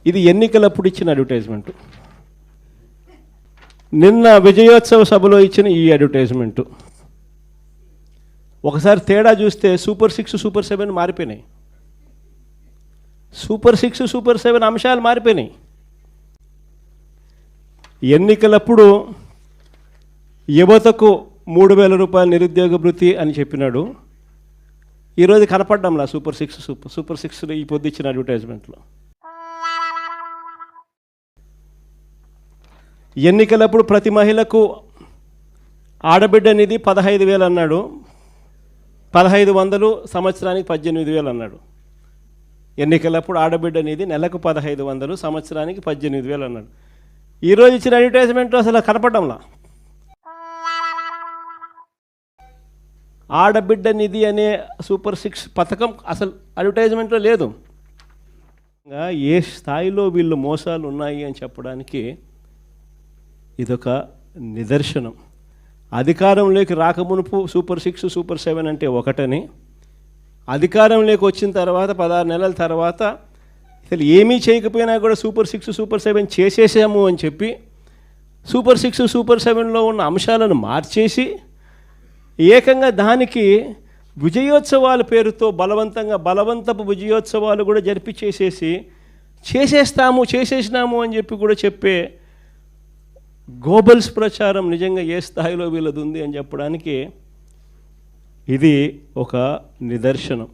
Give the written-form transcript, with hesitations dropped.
ఇది ఎన్నికలప్పుడు ఇచ్చిన అడ్వర్టైజ్మెంటు, నిన్న విజయోత్సవ సభలో ఇచ్చిన ఈ అడ్వర్టైజ్మెంటు. ఒకసారి తేడా చూస్తే సూపర్ 6, సూపర్ 7 మారిపోయినాయి. సూపర్ 6, సూపర్ 7 అంశాలు మారిపోయినాయి. ఎన్నికలప్పుడు యువతకు 3,000 రూపాయల నిరుద్యోగ భృతి అని చెప్పినాడు. ఈరోజు కనపడ్డంలా సూపర్ 6 ఈ పొద్దు ఇచ్చిన అడ్వర్టైజ్మెంట్లో. ఎన్నికలప్పుడు ప్రతి మహిళకు ఆడబిడ్డ నిధి 15,000 అన్నాడు, 1,500 సంవత్సరానికి 18,000 అన్నాడు. ఎన్నికలప్పుడు ఆడబిడ్డ నిధి నెలకు 1,500, సంవత్సరానికి 18,000 అన్నాడు. ఈరోజు ఇచ్చిన అడ్వర్టైజ్మెంట్ అసలు కనపడంలా. ఆడబిడ్డ నిధి అనే సూపర్ 6 పథకం అసలు అడ్వర్టైజ్మెంట్లో లేదు. ఏ స్థాయిలో వీళ్ళు మోసాలు ఉన్నాయి అని చెప్పడానికి ఇదొక నిదర్శనం. అధికారంలోకి రాకమునుపు సూపర్ 6, సూపర్ 7 అంటే ఒకటని, అధికారంలోకి వచ్చిన తర్వాత 16 నెలల తర్వాత అసలు ఏమీ చేయకపోయినా కూడా సూపర్ 6, సూపర్ 7 చేసేసాము అని చెప్పి సూపర్ 6, సూపర్ 7లో ఉన్న అంశాలను మార్చేసి ఏకంగా దానికి విజయోత్సవాల పేరుతో బలవంతపు విజయోత్సవాలు కూడా జరిపించేసేసి చేసేసినాము అని చెప్పి కూడా చెప్పే గోబల్స్ ప్రచారం నిజంగా ఏ స్థాయిలో వీళ్ళది ఉంది అని చెప్పడానికి ఇది ఒక నిదర్శనం.